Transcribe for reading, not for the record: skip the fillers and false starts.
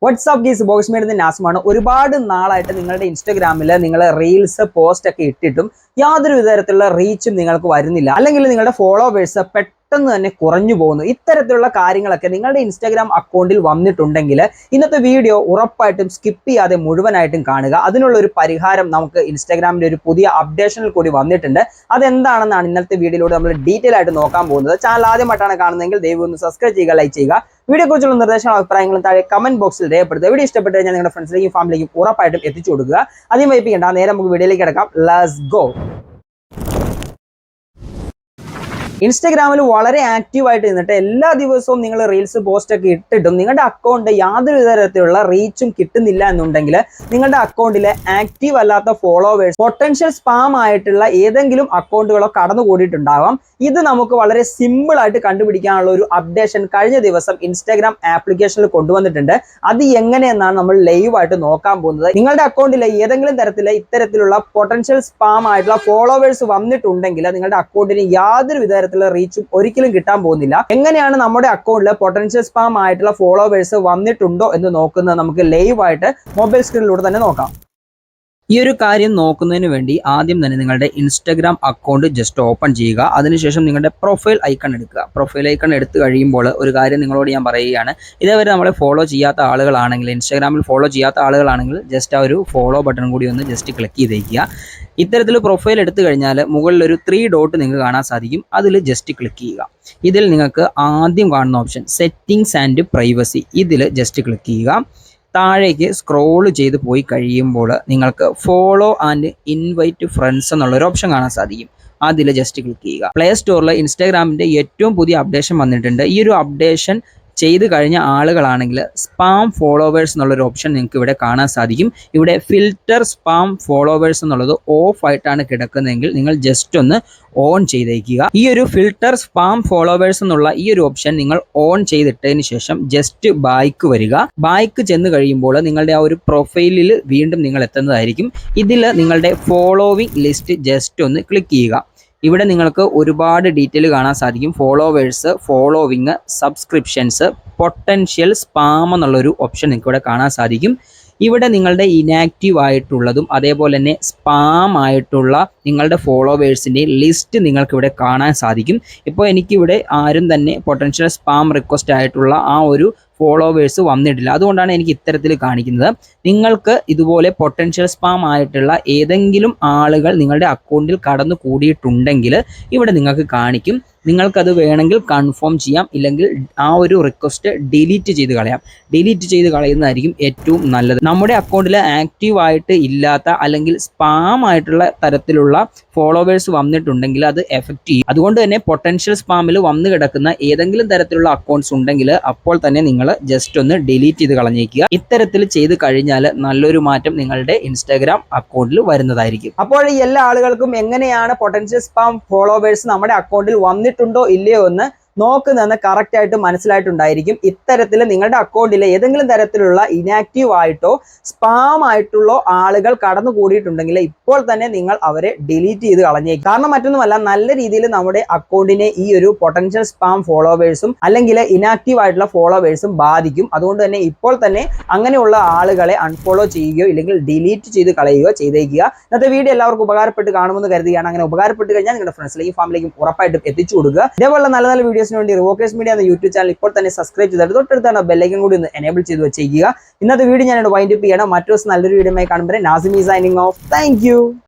WhatsApp ഗീസ് box മേടുന്ന നാസമാണ്. ഒരുപാട് നാളായിട്ട് നിങ്ങളുടെ ഇൻസ്റ്റാഗ്രാമിൽ നിങ്ങൾ റീൽസ് പോസ്റ്റ് ഒക്കെ ഇട്ടിട്ടും യാതൊരു വിധത്തിലുള്ള റീച്ചും നിങ്ങൾക്ക് വരുന്നില്ല, അല്ലെങ്കിൽ നിങ്ങളുടെ ഫോളോവേഴ്സ് പെട്ടെന്ന് തന്നെ കുറഞ്ഞു പോകുന്നു. ഇത്തരത്തിലുള്ള കാര്യങ്ങളൊക്കെ നിങ്ങളുടെ ഇൻസ്റ്റാഗ്രാം അക്കൗണ്ടിൽ വന്നിട്ടുണ്ടെങ്കിൽ ഇന്നത്തെ വീഡിയോ ഉറപ്പായിട്ടും സ്കിപ്പ് ചെയ്യാതെ മുഴുവനായിട്ടും കാണുക. അതിനുള്ള ഒരു പരിഹാരം നമുക്ക് ഇൻസ്റ്റാഗ്രാമിന്റെ ഒരു പുതിയ അപ്ഡേഷനിൽ കൂടി വന്നിട്ടുണ്ട്. അതെന്താണെന്നാണ് ഇന്നത്തെ വീഡിയോയിലൂടെ നമ്മൾ ഡീറ്റെയിൽ ആയിട്ട് നോക്കാൻ പോകുന്നത്. ചാനൽ ആദ്യമായിട്ടാണ് കാണുന്നതെങ്കിൽ ദയവ് ഒന്ന് സബ്സ്ക്രൈബ് ചെയ്യുക, ലൈക്ക് ചെയ്യുക. വീഡിയോ കുറിച്ചുള്ള നിർദ്ദേശങ്ങളും അഭിപ്രായങ്ങളും താഴെ കമന്റ് ബോക്സിൽ രേഖപ്പെടുത്തുക. വീഡിയോ ഇഷ്ടപ്പെട്ട് കഴിഞ്ഞാൽ നിങ്ങളുടെ ഫ്രണ്ട്സിലേക്കും ഫാമിലിക്കും ഉറപ്പായിട്ടും എത്തിച്ചു കൊടുക്കുക. അധികം വൈകിപ്പിക്കേണ്ട, നേരെ നമുക്ക് വീഡിയോയിലേക്ക് കിടക്കാം. Let's go. ഇൻസ്റ്റാഗ്രാമിൽ വളരെ ആക്റ്റീവായിട്ട് നിന്നിട്ട് എല്ലാ ദിവസവും നിങ്ങൾ റീൽസ് പോസ്റ്റ് ഒക്കെ ഇട്ടിട്ടും നിങ്ങളുടെ അക്കൗണ്ട് യാതൊരു തരത്തിലുള്ള റീച്ചും കിട്ടുന്നില്ല എന്നുണ്ടെങ്കിൽ നിങ്ങളുടെ അക്കൗണ്ടിലെ ആക്റ്റീവ് അല്ലാത്ത ഫോളോവേഴ്സ് പൊട്ടൻഷ്യൽ സ്പാം ആയിട്ടുള്ള ഏതെങ്കിലും അക്കൗണ്ടുകളോ കടന്നുകൂടിയിട്ടുണ്ടാവാം. ഇത് നമുക്ക് വളരെ സിമ്പിൾ ആയിട്ട് കണ്ടുപിടിക്കാനുള്ള ഒരു അപ്ഡേഷൻ കഴിഞ്ഞ ദിവസം ഇൻസ്റ്റാഗ്രാം ആപ്ലിക്കേഷനിൽ കൊണ്ടുവന്നിട്ടുണ്ട്. അത് എങ്ങനെയെന്നാണ് നമ്മൾ ലൈവ് ആയിട്ട് നോക്കാൻ പോകുന്നത്. നിങ്ങളുടെ അക്കൗണ്ടിലെ ഏതെങ്കിലും തരത്തിലെ ഇത്തരത്തിലുള്ള പൊട്ടൻഷ്യൽ സ്പാം ആയിട്ടുള്ള ഫോളോവേഴ്സ് വന്നിട്ടുണ്ടെങ്കിൽ നിങ്ങളുടെ അക്കൗണ്ടിന് യാതൊരു വിധ റീച്ചും ഒരിക്കലും കിട്ടാൻ പോകുന്നില്ല. എങ്ങനെയാണ് നമ്മുടെ അക്കൗണ്ടിൽ പൊട്ടൻഷ്യൽ സ്പാം ആയിട്ടുള്ള ഫോളോവേഴ്സ് വന്നിട്ടുണ്ടോ എന്ന് നോക്കുന്നത് നമുക്ക് ലൈവ് ആയിട്ട് മൊബൈൽ സ്ക്രീനിലൂടെ തന്നെ നോക്കാം. ഈ ഒരു കാര്യം നോക്കുന്നതിന് വേണ്ടി ആദ്യം തന്നെ നിങ്ങളുടെ ഇൻസ്റ്റാഗ്രാം അക്കൗണ്ട് ജസ്റ്റ് ഓപ്പൺ ചെയ്യുക. അതിനുശേഷം നിങ്ങളുടെ പ്രൊഫൈൽ ഐക്കൺ എടുക്കുക. പ്രൊഫൈൽ ഐക്കൺ എടുത്തു കഴിയുമ്പോൾ ഒരു കാര്യം നിങ്ങളോട് ഞാൻ പറയുകയാണ്. ഇതേവരെ നമ്മളെ ഫോളോ ചെയ്യാത്ത ആളുകളാണെങ്കിൽ, ഇൻസ്റ്റാഗ്രാമിൽ ഫോളോ ചെയ്യാത്ത ആളുകളാണെങ്കിൽ ജസ്റ്റ് ആ ഒരു ഫോളോ ബട്ടൺ കൂടി ഒന്ന് ജസ്റ്റ് ക്ലിക്ക് ചെയ്തേക്കുക. ഇത്തരത്തിൽ പ്രൊഫൈൽ എടുത്തു കഴിഞ്ഞാൽ മുകളിൽ ഒരു 3 ഡോട്ട് നിങ്ങൾക്ക് കാണാൻ സാധിക്കും. അതിൽ ജസ്റ്റ് ക്ലിക്ക് ചെയ്യുക. ഇതിൽ നിങ്ങൾക്ക് ആദ്യം കാണുന്ന ഓപ്ഷൻ സെറ്റിംഗ്സ് ആൻഡ് പ്രൈവസി, ഇതിൽ ജസ്റ്റ് ക്ലിക്ക് ചെയ്യുക. താഴേക്ക് സ്ക്രോൾ ചെയ്ത് പോയി കഴിയുമ്പോൾ നിങ്ങൾക്ക് ഫോളോ ആൻഡ് ഇൻവൈറ്റ് ഫ്രണ്ട്സ് എന്നുള്ളൊരു ഓപ്ഷൻ കാണാൻ സാധിക്കും. അതിൽ ജസ്റ്റ് ക്ലിക്ക് ചെയ്യുക. പ്ലേ സ്റ്റോറിൽ ഇൻസ്റ്റാഗ്രാമിൻ്റെ ഏറ്റവും പുതിയ അപ്ഡേഷൻ വന്നിട്ടുണ്ട്. ഈ ഒരു അപ്ഡേഷൻ ചെയ്ത് കഴിഞ്ഞ ആളുകളാണെങ്കിൽ സ്പാം ഫോളോവേഴ്സ് എന്നുള്ളൊരു ഓപ്ഷൻ നിങ്ങൾക്ക് ഇവിടെ കാണാൻ സാധിക്കും. ഇവിടെ ഫിൽറ്റർ സ്പാം ഫോളോവേഴ്സ് എന്നുള്ളത് ഓഫ് ആയിട്ടാണ് കിടക്കുന്നതെങ്കിൽ നിങ്ങൾ ജസ്റ്റ് ഒന്ന് ഓൺ ചെയ്തേക്കുക. ഈ ഒരു ഫിൽറ്റർ സ്പാം ഫോളോവേഴ്സ് എന്നുള്ള ഈ ഒരു ഓപ്ഷൻ നിങ്ങൾ ഓൺ ചെയ്തിട്ടതിന് ശേഷം ജസ്റ്റ് ബാക്ക് വരിക. ബാക്ക് ചെന്ന് കഴിയുമ്പോൾ നിങ്ങളുടെ ആ ഒരു പ്രൊഫൈലിൽ വീണ്ടും നിങ്ങൾ എത്തുന്നതായിരിക്കും. ഇതിൽ നിങ്ങളുടെ ഫോളോവിങ് ലിസ്റ്റ് ജസ്റ്റ് ഒന്ന് ക്ലിക്ക് ചെയ്യുക. ഇവിടെ നിങ്ങൾക്ക് ഒരുപാട് ഡീറ്റെയിൽ കാണാൻ സാധിക്കും. Followers, following, subscriptions, potential spam എന്നുള്ളൊരു ഓപ്ഷൻ നിങ്ങൾക്ക് ഇവിടെ കാണാൻ സാധിക്കും. ഇവിടെ നിങ്ങളുടെ ഇനാക്റ്റീവ് ആയിട്ടുള്ളതും അതേപോലെ തന്നെ സ്പാം ആയിട്ടുള്ള നിങ്ങളുടെ ഫോളോവേഴ്സിൻ്റെ ലിസ്റ്റ് നിങ്ങൾക്ക് ഇവിടെ കാണാൻ സാധിക്കും. ഇപ്പോൾ എനിക്കിവിടെ ആരും തന്നെ പൊട്ടൻഷ്യൽ സ്പാം റിക്വസ്റ്റ് ആയിട്ടുള്ള ആ ഒരു ഫോളോവേഴ്സ് വന്നിട്ടില്ല. അതുകൊണ്ടാണ് എനിക്ക് ഇത്തരത്തിൽ കാണിക്കുന്നത്. നിങ്ങൾക്ക് ഇതുപോലെ പൊട്ടൻഷ്യൽ സ്പാം ആയിട്ടുള്ള ഏതെങ്കിലും ആളുകൾ നിങ്ങളുടെ അക്കൗണ്ടിൽ കടന്നു കൂടിയിട്ടുണ്ടെങ്കിൽ ഇവിടെ നിങ്ങൾക്ക് കാണിക്കും. നിങ്ങൾക്കത് വേണമെങ്കിൽ കൺഫേം ചെയ്യാം, ഇല്ലെങ്കിൽ ആ ഒരു റിക്വസ്റ്റ് ഡിലീറ്റ് ചെയ്ത് കളയാം. ഡിലീറ്റ് ചെയ്ത് കളയുന്നതായിരിക്കും ഏറ്റവും നല്ലത്. നമ്മുടെ അക്കൗണ്ടിൽ ആക്റ്റീവ് ആയിട്ട് ഇല്ലാത്ത അല്ലെങ്കിൽ സ്പാം ആയിട്ടുള്ള തരത്തിലുള്ള ഫോളോവേഴ്സ് വന്നിട്ടുണ്ടെങ്കിൽ അത് എഫക്റ്റ് ചെയ്യും. അതുകൊണ്ട് തന്നെ പൊട്ടൻഷ്യൽ സ്പാമിൽ വന്നു കിടക്കുന്ന ഏതെങ്കിലും തരത്തിലുള്ള അക്കൗണ്ട്സ് ഉണ്ടെങ്കിൽ അപ്പോൾ തന്നെ നിങ്ങൾ ജസ്റ്റ് ഒന്ന് ഡിലീറ്റ് ചെയ്ത് കളഞ്ഞേക്കുക. ഇത്തരത്തിൽ ചെയ്ത് കഴിഞ്ഞാൽ നല്ലൊരു മാറ്റം നിങ്ങളുടെ ഇൻസ്റ്റാഗ്രാം അക്കൗണ്ടിൽ വരുന്നതായിരിക്കും. അപ്പോൾ ഈ എല്ലാ ആളുകൾക്കും എങ്ങനെയാണ് പൊട്ടൻഷ്യൽ സ്പാം ഫോളോവേഴ്സ് നമ്മുടെ അക്കൗണ്ടിൽ വന്നിട്ടുണ്ടോ ഇല്ലയോ എന്ന് നോക്കുന്നതെന്ന് കറക്റ്റ് ആയിട്ട് മനസ്സിലായിട്ടുണ്ടായിരിക്കും. ഇത്തരത്തിൽ നിങ്ങളുടെ അക്കൗണ്ടിലെ ഏതെങ്കിലും തരത്തിലുള്ള ഇനാക്റ്റീവ് ആയിട്ടോ സ്പാം ആയിട്ടുള്ള ആളുകൾ കടന്നു കൂടിയിട്ടുണ്ടെങ്കിൽ ഇപ്പോൾ തന്നെ നിങ്ങൾ അവരെ ഡിലീറ്റ് ചെയ്ത് കളഞ്ഞേക്കും. കാരണം മറ്റൊന്നുമല്ല, നല്ല രീതിയിൽ നമ്മുടെ അക്കൗണ്ടിനെ ഈ ഒരു പൊട്ടൻഷ്യൽ സ്പാം ഫോളോവേഴ്സും അല്ലെങ്കിൽ ഇനാക്റ്റീവ് ആയിട്ടുള്ള ഫോളോവേഴ്സും ബാധിക്കും. അതുകൊണ്ട് തന്നെ ഇപ്പോൾ തന്നെ അങ്ങനെയുള്ള ആളുകളെ അൺഫോളോ ചെയ്യുകയോ ഇല്ലെങ്കിൽ ഡിലീറ്റ് ചെയ്ത് കളയുകയോ ചെയ്തേക്കുക. ഇന്നത്തെ വീഡിയോ എല്ലാവർക്കും ഉപകാരപ്പെട്ട് കാണുമെന്ന് കരുതുകയാണ്. അങ്ങനെ ഉപകാരപ്പെട്ട് കഴിഞ്ഞാൽ നിങ്ങളുടെ ഫ്രണ്ട്സിലേക്കും ഫാമിലിക്കും ഉറപ്പായിട്ടും എത്തിച്ചു കൊടുക്കുക. ഇതേപോലെ നല്ല നല്ല വീഡിയോസിന് വേണ്ടി റിവോക്കേഴ്സ് മീഡിയ എന്ന യൂട്യൂബ് ചാനൽ ഇപ്പോൾ തന്നെ സബ്സ്ക്രൈബ് ചെയ്തിട്ട് തൊട്ടടുത്താണ് ബെല്ലൈക്കൻ കൂടി ഒന്ന് എനേബിൾ ചെയ്ത് വെച്ചേക്കുക. ഇന്നത്തെ വീഡിയോ ഞാനിവിടെ വൈൻഡ് അപ്പ് ചെയ്യണം. മറ്റൊരു നല്ലൊരു വീഡിയോയുമായി കാണുമ്പോൾ Nasimi signing off. Thank you.